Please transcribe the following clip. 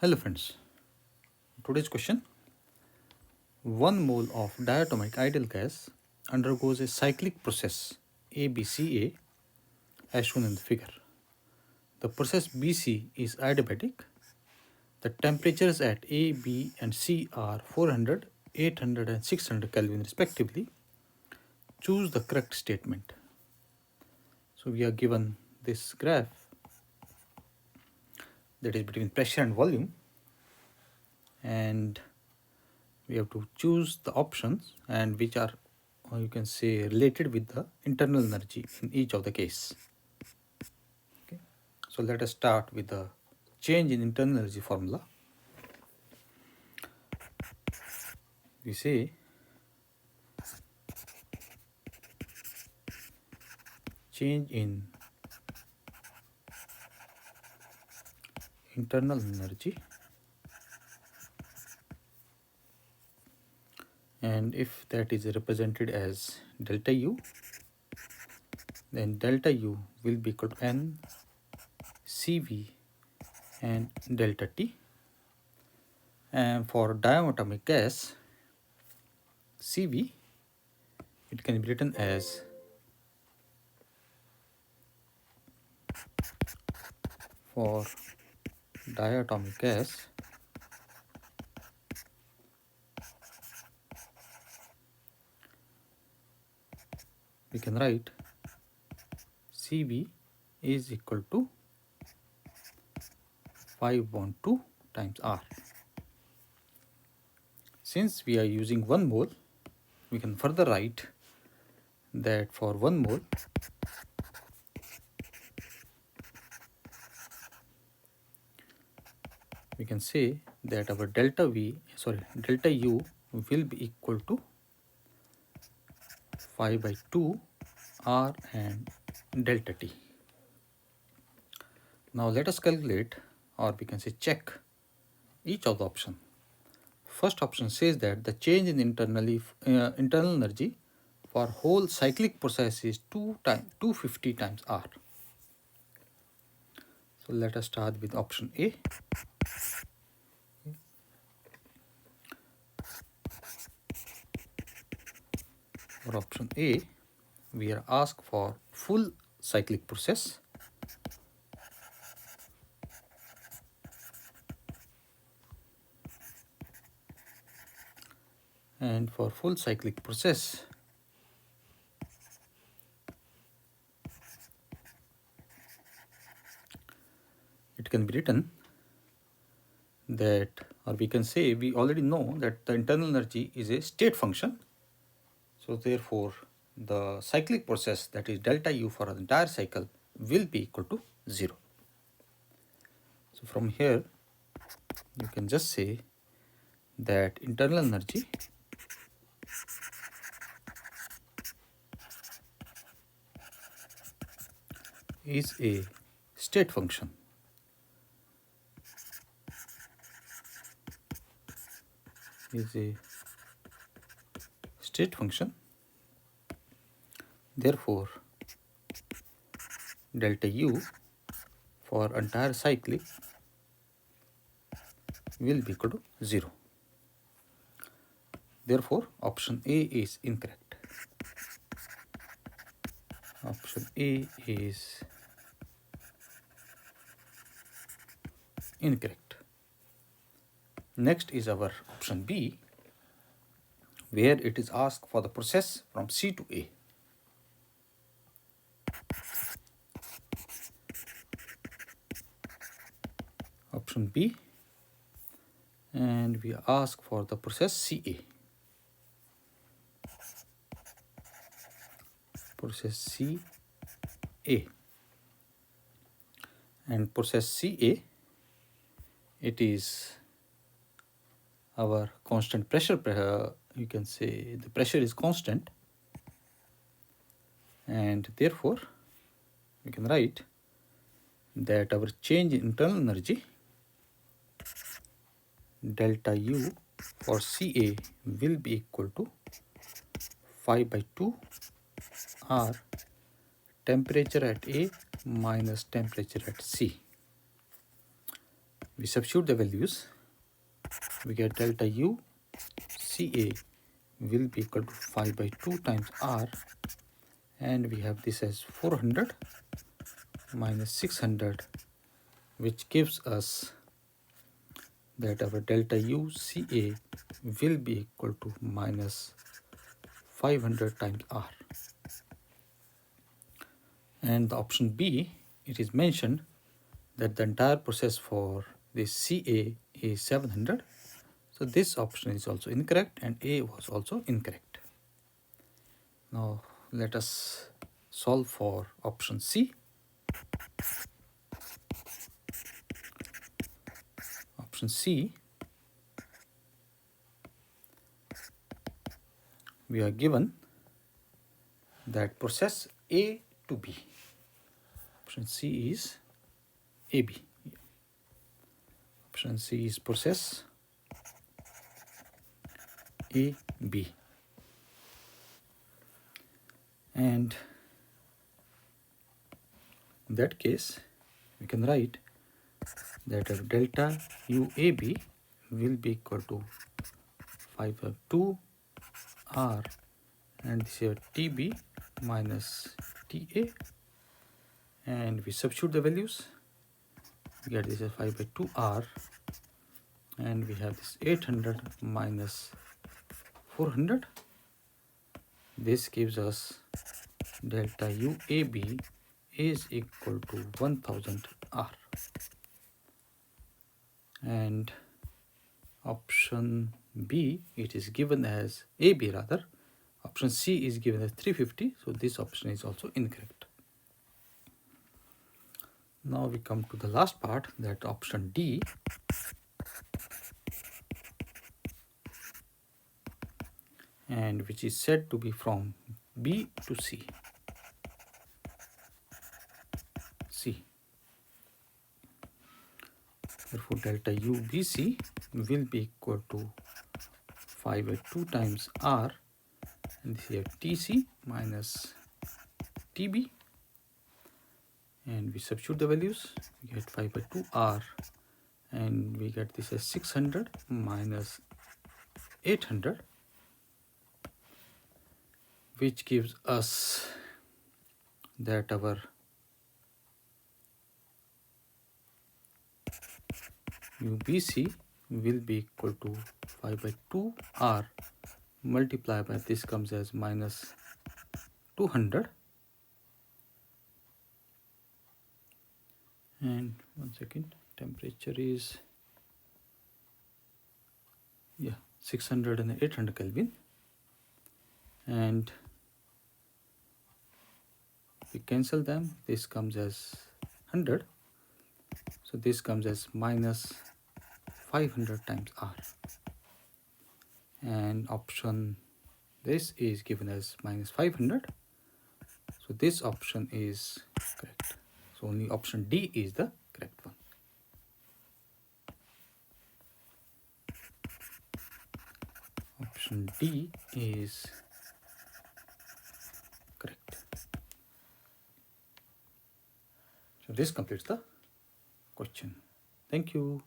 Hello friends, today's question: 1 mole of diatomic ideal gas undergoes a cyclic process ABCA as shown in the figure. The process BC is adiabatic. The temperatures at A, B and C are 400, 800 and 600 Kelvin respectively. Choose the correct statement. So we are given this graph that is between pressure and volume, and we have to choose the options and which are, or you can say, related with the internal energy in each of the case. Okay, so let us start with the change in internal energy formula. We say change in internal energy, and if that is represented as delta U, then delta U will be equal to N CV and delta T. And for diatomic gas CV, it can be written as for diatomic gas we can write CV is equal to 512 times R. Since we are using 1 mole, we can further write that for 1 mole we can say that our delta U will be equal to 5 by 2 R and delta T. Now let us calculate, or we can say check, each of the option. First option says that the change in internal energy for whole cyclic process is 250 times R. So let us start with option A. For option A, we are asked for full cyclic process. And for full cyclic process, it can be written that, or we can say, we already know that the internal energy is a state function. So therefore, the cyclic process, that is delta U for the entire cycle, will be equal to 0. So from here, you can just say that internal energy is a state function. Therefore, delta U for entire cyclic will be equal to 0. Therefore, option A is incorrect. Option A is incorrect. Next is our option B, where it is asked for the process from C to A. Option B, and we ask for the process CA. Process CA. And process CA, it is our constant pressure. You can say the pressure is constant, and therefore we can write that our change in internal energy, delta U for CA, will be equal to 5 by 2 R temperature at A minus temperature at C. We substitute the values. We get delta U Ca will be equal to 5 by 2 times R, and we have this as 400 minus 600, which gives us that our delta U Ca will be equal to minus 500 times R. And the option B, it is mentioned that the entire process for this Ca is 700. So this option is also incorrect, and A was also incorrect. Now let us solve for option C. Option C, we are given that process A to B. Option C is AB. Option C is process AB. And in that case, we can write that our delta UAB will be equal to 5 by 2 R, and this here TB minus TA, and we substitute the values. We get this as 5 by 2 R, and we have this 800 minus 400. This gives us delta UAB is equal to 1000 R. And option B, it is given as AB rather. Option C is given as 350, so this option is also incorrect. Now we come to the last part, that option D. And which is said to be from B to C. Therefore, delta UBC will be equal to 5 by 2 times R, and this here TC minus TB, and we substitute the values. We get 5 by 2 R, and we get this as 600 minus 800, which gives us that our UBC will be equal to 5 by 2 R multiplied by this comes as minus 200, and 1 second, temperature is 600 and 800 Kelvin, and we cancel them. This comes as 100, so this comes as minus 500 times R, and option this is given as minus 500, so this option is correct. So only option D is the correct one. Option D is correct. So this completes the question. Thank you.